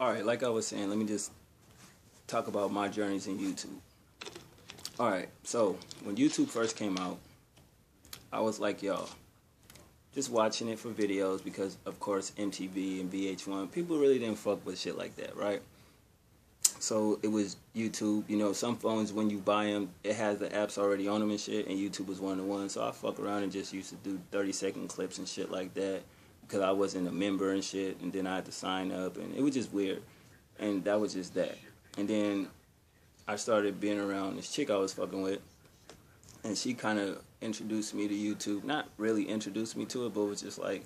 Alright, like I was saying, let me just talk about my journeys in YouTube. Alright, so when YouTube first came out, I was like, yo, just watching it for videos because, of course, MTV and VH1, people really didn't fuck with shit like that, right? So it was YouTube. You know, some phones, when you buy them, it has the apps already on them and shit, and YouTube was one of the ones. So I fuck around and just used to do 30-second clips and shit like that because I wasn't a member and shit, and then I had to sign up, and it was just weird. And that was just that. And then I started being around this chick I was fucking with, and she kind of introduced me to YouTube. Not really introduced me to it, but it was just like,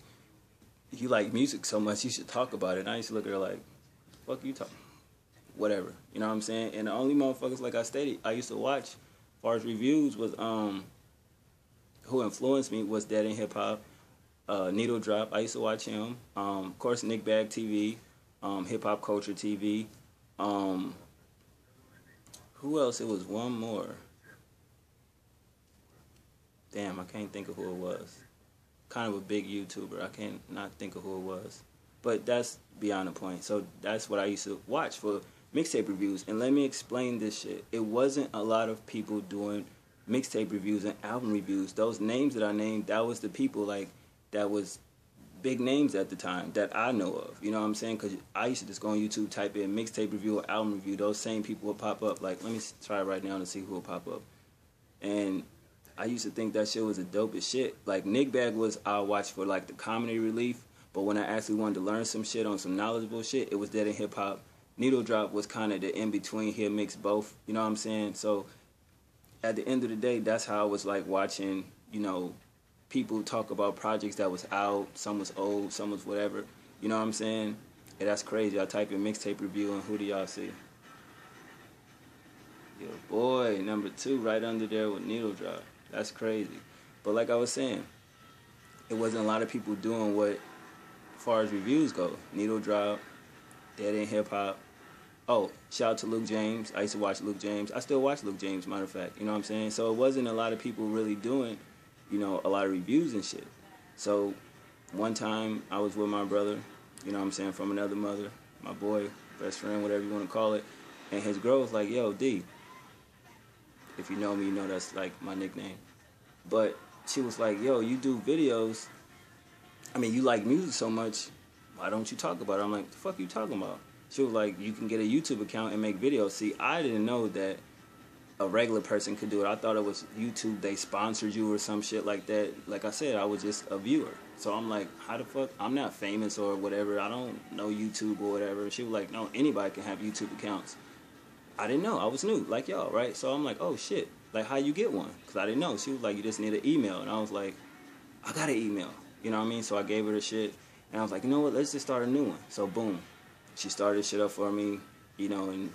you like music so much, you should talk about it. And I used to look at her like, fuck you talking? Whatever. You know what I'm saying? And the only motherfuckers, like I stated, I used to watch, as far as reviews, was, who influenced me was Dead in Hip Hop, Needle Drop. I used to watch him. Of course, Nick Bag TV, Hip Hop Culture TV. Who else? It was one more. Damn, I can't think of who it was. Kind of a big YouTuber. I can't not think of who it was. But that's beyond the point. So that's what I used to watch for mixtape reviews. And let me explain this shit. It wasn't a lot of people doing mixtape reviews and album reviews. Those names that I named, that was the people, like, that was big names at the time that I know of. You know what I'm saying? Because I used to just go on YouTube, type in mixtape review or album review. Those same people would pop up. Like, let me try right now to see who will pop up. And I used to think that shit was the dopest shit. Like, Nick Bag was, I watched for, like, the comedy relief. But when I actually wanted to learn some shit on some knowledgeable shit, it was Dead in Hip Hop. Needle Drop was kind of the in-between. He'll mix both. You know what I'm saying? So at the end of the day, that's how I was like watching, you know, people talk about projects that was out. Some was old, some was whatever. You know what I'm saying? Yeah, that's crazy. I type in mixtape review and who do y'all see? Yo, boy, number 2 right under there with Needle Drop. That's crazy. But like I was saying, it wasn't a lot of people doing what, as far as reviews go. Needle Drop, Dead in Hip Hop. Oh, shout out to Luke James. I used to watch Luke James. I still watch Luke James, matter of fact. You know what I'm saying? So it wasn't a lot of people really doing, you know, a lot of reviews and shit. So one time I was with my brother, you know what I'm saying, from another mother, my boy, best friend, whatever you want to call it. And his girl was like, yo, D. If you know me, you know that's like my nickname. But she was like, yo, you do videos. I mean, you like music so much, why don't you talk about it? I'm like, the fuck you talking about? She was like, you can get a YouTube account and make videos. See, I didn't know that a regular person could do it. I thought it was YouTube, they sponsored you or some shit like that. Like I said, I was just a viewer. So I'm like, how the fuck? I'm not famous or whatever. I don't know YouTube or whatever. She was like, no, anybody can have YouTube accounts. I didn't know. I was new, like y'all, right? So I'm like, oh, shit. Like, how you get one? Because I didn't know. She was like, you just need an email. And I was like, I got an email. You know what I mean? So I gave her the shit. And I was like, you know what? Let's just start a new one. So, boom. She started shit up for me, you know, and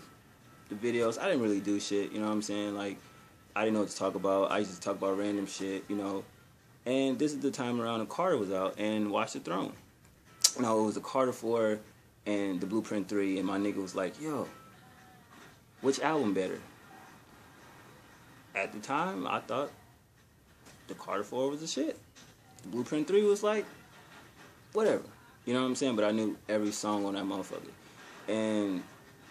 the videos, I didn't really do shit, you know what I'm saying? Like, I didn't know what to talk about. I used to talk about random shit, you know. And this is the time around the Carter was out and Watch the Throne. You know, it was the Carter 4 and the Blueprint 3, and my nigga was like, yo, which album better? At the time, I thought the Carter 4 was the shit. The Blueprint 3 was like, whatever. You know what I'm saying? But I knew every song on that motherfucker. And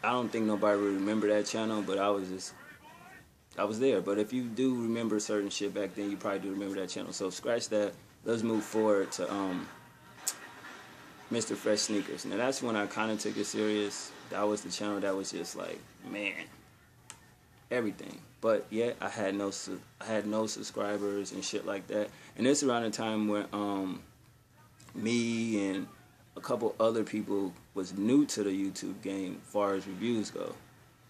I don't think nobody would remember that channel, but I was there. But if you do remember certain shit back then, you probably do remember that channel. So scratch that. Let's move forward to Mr. Fresh Sneakers. Now that's when I kind of took it serious. That was the channel that was just like, man, everything. But yet I had no subscribers and shit like that. And this around the time when me and a couple other people was new to the YouTube game as far as reviews go.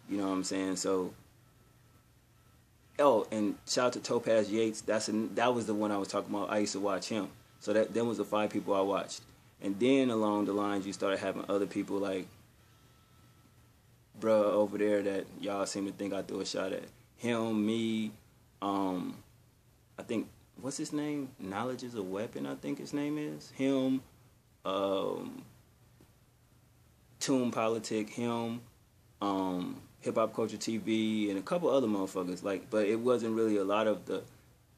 You know what I'm saying? So, oh, and shout out to Topaz Yates. That was the one I was talking about. I used to watch him. So them was the 5 people I watched. And then along the lines, you started having other people like, bruh over there that y'all seem to think I threw a shot at. Him, me, I think, what's his name? Knowledge is a Weapon, I think his name is. Him, Toon Politic, him, Hip Hop Culture TV, and a couple other motherfuckers. Like, but it wasn't really a lot of the,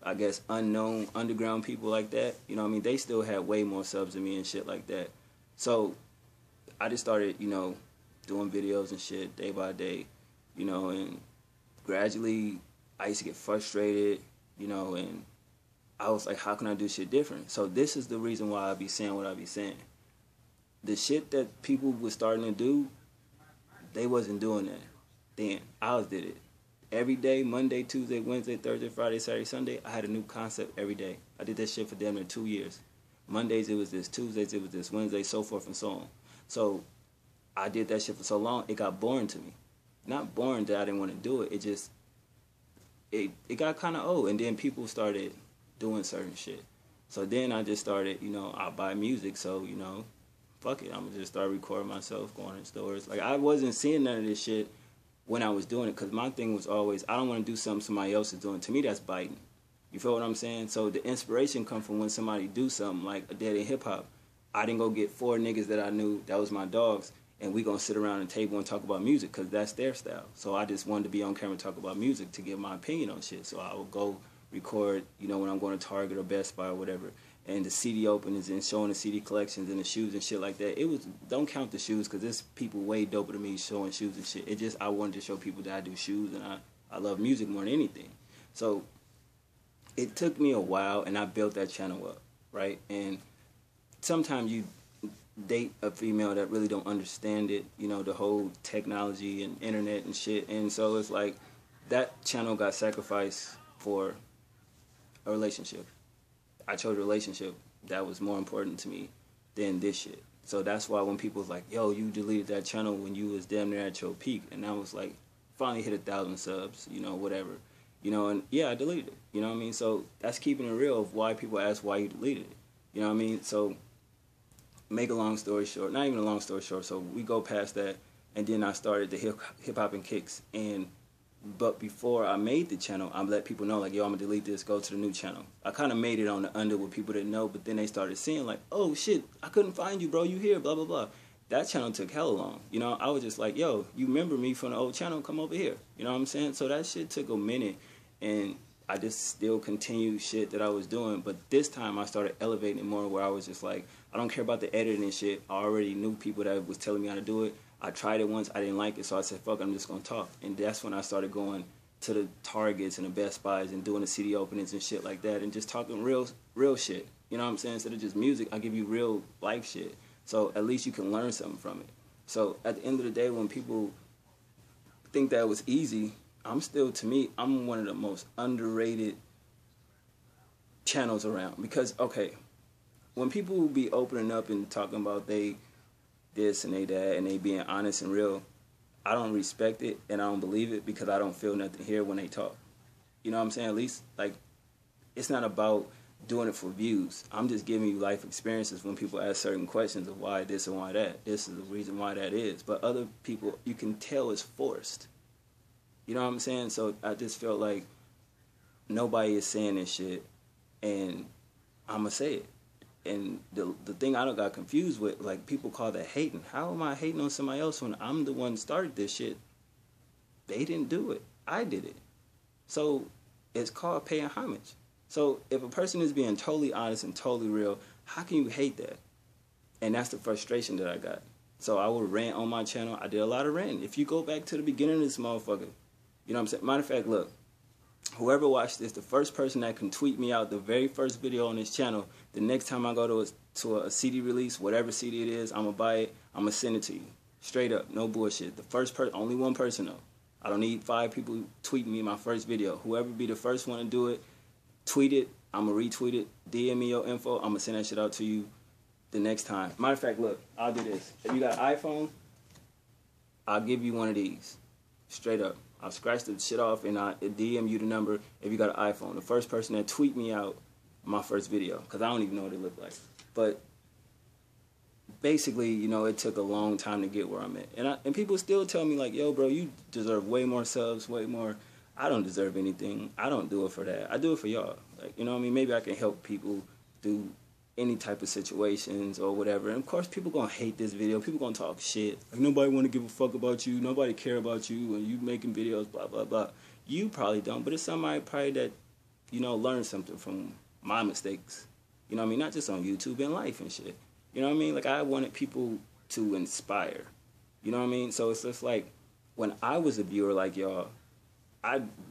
I guess, unknown underground people like that. You know what I mean? They still had way more subs than me and shit like that. So I just started, you know, doing videos and shit day by day, you know, and gradually I used to get frustrated, you know, and I was like, how can I do shit different? So this is the reason why I be saying what I be saying. The shit that people was starting to do, they wasn't doing that then. I did it. Every day, Monday, Tuesday, Wednesday, Thursday, Friday, Saturday, Sunday, I had a new concept every day. I did that shit for damn near 2 years. Mondays it was this, Tuesdays it was this, Wednesday, so forth and so on. So I did that shit for so long, it got boring to me. Not boring that I didn't want to do it, it just, it got kind of old. And then people started doing certain shit. So then I just started, you know, I buy music, so, you know, fuck it, I'm gonna just start recording myself, going in stores. Like, I wasn't seeing none of this shit when I was doing it, because my thing was always, I don't want to do something somebody else is doing. To me, that's biting. You feel what I'm saying? So the inspiration come from when somebody do something, like a Dead in Hip Hop. I didn't go get 4 niggas that I knew, that was my dogs, and we gonna sit around a table and talk about music, because that's their style. So I just wanted to be on camera and talk about music to give my opinion on shit. So I would go record, you know, when I'm going to Target or Best Buy or whatever, and the CD openings and showing the CD collections and the shoes and shit like that. It was, don't count the shoes, because there's people way doper than me showing shoes and shit. It just, I wanted to show people that I do shoes, and I love music more than anything. So it took me a while, and I built that channel up, right? And sometimes you date a female that really don't understand it, you know, the whole technology and internet and shit. And so it's like that channel got sacrificed for a relationship. I chose a relationship that was more important to me than this shit. So that's why when people was like, yo, you deleted that channel when you was damn near at your peak, and I was like, finally hit 1,000 subs, you know, whatever. You know, and yeah, I deleted it. You know what I mean? So that's keeping it real of why people ask why you deleted it. You know what I mean? So make a long story short, not even a long story short, so we go past that, and then I started the hip hop and kicks. But before I made the channel, I let people know, like, yo, I'm gonna delete this, go to the new channel. I kind of made it on the under with people didn't know, but then they started seeing, like, oh shit, I couldn't find you, bro, you here, blah blah blah. That channel took hella long. You know, I was just like, yo, you remember me from the old channel, come over here. You know what I'm saying? So that shit took a minute, and I just still continued shit that I was doing. But this time I started elevating it more, where I was just like, I don't care about the editing and shit. I already knew people that was telling me how to do it. I tried it once, I didn't like it, so I said, fuck, I'm just gonna talk. And that's when I started going to the Targets and the Best Buys and doing the CD openings and shit like that, and just talking real shit. You know what I'm saying? Instead of just music, I give you real life shit. So at least you can learn something from it. So at the end of the day, when people think that was easy, to me, I'm one of the most underrated channels around. Because, okay, when people be opening up and talking about they this and they that, and they being honest and real, I don't respect it and I don't believe it, because I don't feel nothing here when they talk. You know what I'm saying? At least, like, it's not about doing it for views. I'm just giving you life experiences when people ask certain questions of why this and why that. This is the reason why that is. But other people, you can tell it's forced. You know what I'm saying? So I just felt like nobody is saying this shit, and I'm going to say it. And the thing I got confused with, like, people call that hating. How am I hating on somebody else when I'm the one that started this shit? They didn't do it. I did it. So it's called paying homage. So if a person is being totally honest and totally real, how can you hate that? And that's the frustration that I got. So I would rant on my channel. I did a lot of ranting. If you go back to the beginning of this motherfucker, you know what I'm saying? Matter of fact, look, whoever watched this, the first person that can tweet me out the very first video on this channel, the next time I go to a CD release, whatever CD it is, I'm going to buy it, I'm going to send it to you. Straight up, no bullshit. The first person, only one person though. I don't need 5 people tweeting me my first video. Whoever be the first one to do it, tweet it, I'm going to retweet it, DM me your info, I'm going to send that shit out to you the next time. Matter of fact, look, I'll do this. If you got an iPhone, I'll give you one of these. Straight up. I'll scratch the shit off and I'll DM you the number if you got an iPhone. The first person that tweet me out my first video, because I don't even know what it looked like. But basically, you know, it took a long time to get where I'm at. And people still tell me, like, yo, bro, you deserve way more subs, way more. I don't deserve anything. I don't do it for that. I do it for y'all. Like, you know what I mean? Maybe I can help people through any type of situations or whatever. And of course, people gonna hate this video. People gonna talk shit. Like, nobody wanna give a fuck about you. Nobody care about you. And you making videos, blah, blah, blah. You probably don't, but it's somebody probably that, you know, learned something from my mistakes. You know what I mean? Not just on YouTube, in life and shit. You know what I mean? Like, I wanted people to inspire. You know what I mean? So it's just like, when I was a viewer like y'all,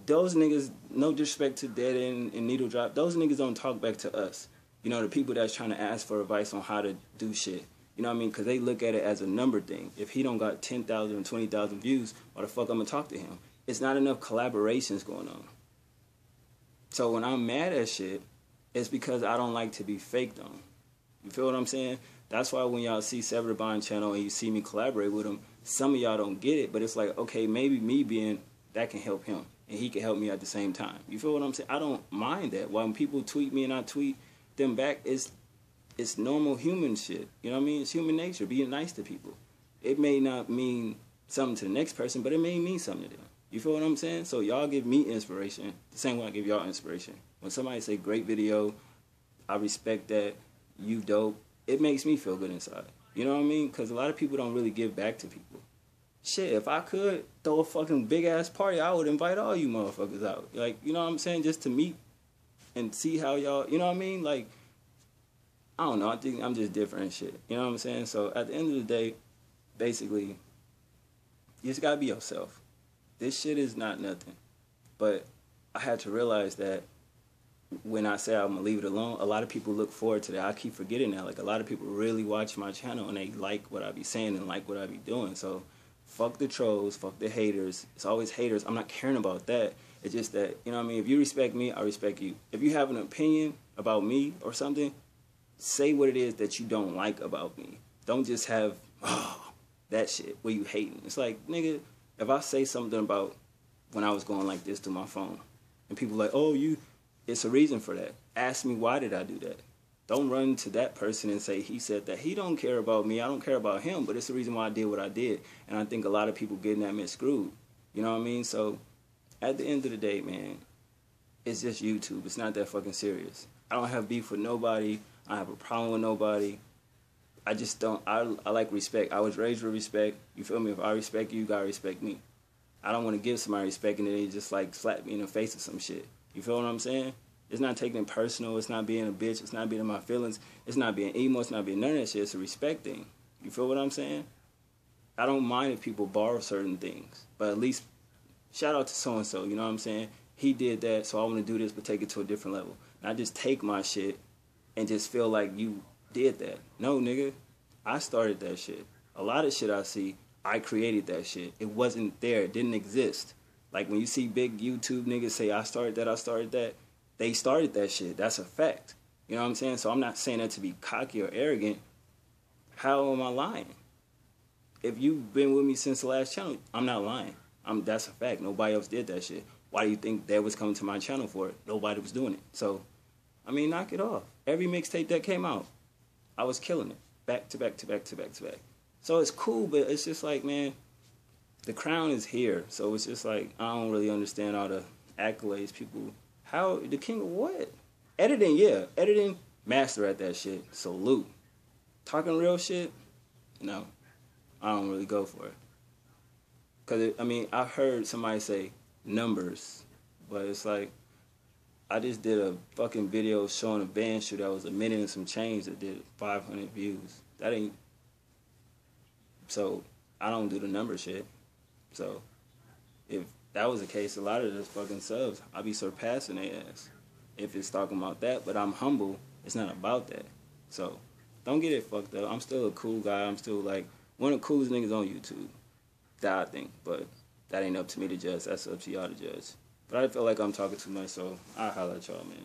those niggas, no disrespect to Dead End and Needle Drop, those niggas don't talk back to us. You know, the people that's trying to ask for advice on how to do shit. You know what I mean? Because they look at it as a number thing. If he don't got 10,000 or 20,000 views, why the fuck I'm going to talk to him? It's not enough collaborations going on. So when I'm mad at shit, it's because I don't like to be faked on. You feel what I'm saying? That's why when y'all see Sever the Bond channel and you see me collaborate with him, some of y'all don't get it, but it's like, okay, maybe me being, that can help him, and he can help me at the same time. You feel what I'm saying? I don't mind that. When people tweet me and I tweet them back, it's normal human shit. You know what I mean? It's human nature, being nice to people. It may not mean something to the next person, but it may mean something to them. You feel what I'm saying? So y'all give me inspiration the same way I give y'all inspiration. When somebody say, great video, I respect that, you dope, it makes me feel good inside. You know what I mean? Because a lot of people don't really give back to people. Shit, if I could throw a fucking big-ass party, I would invite all you motherfuckers out. Like, you know what I'm saying? Just to meet and see how y'all, you know what I mean? Like, I don't know. I think I'm just different and shit. You know what I'm saying? So at the end of the day, basically, you just got to be yourself. This shit is not nothing. But I had to realize that when I say I'm going to leave it alone, a lot of people look forward to that. I keep forgetting that. Like, a lot of people really watch my channel and they like what I be saying and like what I be doing. So fuck the trolls, fuck the haters. It's always haters. I'm not caring about that. It's just that, you know what I mean? If you respect me, I respect you. If you have an opinion about me or something, say what it is that you don't like about me. Don't just have, that shit where you hating. It's like, nigga, if I say something about when I was going like this to my phone, and people like, oh, it's a reason for that. Ask me, why did I do that? Don't run to that person and say, he said that. He don't care about me. I don't care about him, but it's the reason why I did what I did. And I think a lot of people getting that miscrewed. You know what I mean? So at the end of the day, man, it's just YouTube. It's not that fucking serious. I don't have beef with nobody. I don't have a problem with nobody. I just don't, I like respect. I was raised with respect. You feel me? If I respect you, you gotta respect me. I don't want to give somebody respect and then they just like slap me in the face or some shit. You feel what I'm saying? It's not taking it personal. It's not being a bitch. It's not being in my feelings. It's not being emo. It's not being none of that shit. It's a respect thing. You feel what I'm saying? I don't mind if people borrow certain things, but at least shout out to so-and-so, you know what I'm saying? He did that, so I want to do this, but take it to a different level. Not just take my shit and just feel like you did that. No, nigga. I started that shit. A lot of shit I see, I created that shit. It wasn't there. It didn't exist. Like when you see big YouTube niggas say, I started that, they started that shit. That's a fact. You know what I'm saying? So I'm not saying that to be cocky or arrogant. How am I lying? If you've been with me since the last channel, I'm not lying. That's a fact. Nobody else did that shit. Why do you think they was coming to my channel for it? Nobody was doing it. So, I mean, knock it off. Every mixtape that came out, I was killing it. Back to back to back to back to back. So it's cool, but it's just like, man, the crown is here. So it's just like, I don't really understand all the accolades people. How, the king of what? Editing, yeah. Editing, master at that shit. Salute. Talking real shit, no. I don't really go for it. Because, I mean, I heard somebody say numbers, but it's like, I just did a fucking video showing a band shoe that was a minute and some change that did 500 views. That ain't, so I don't do the number shit. So if that was the case, a lot of those fucking subs, I'd be surpassing their ass if it's talking about that. But I'm humble. It's not about that. So don't get it fucked up. I'm still a cool guy. I'm still like one of the coolest niggas on YouTube. That I think. But that ain't up to me to judge. That's up to y'all to judge. But I feel like I'm talking too much, so I'll holler at y'all, man.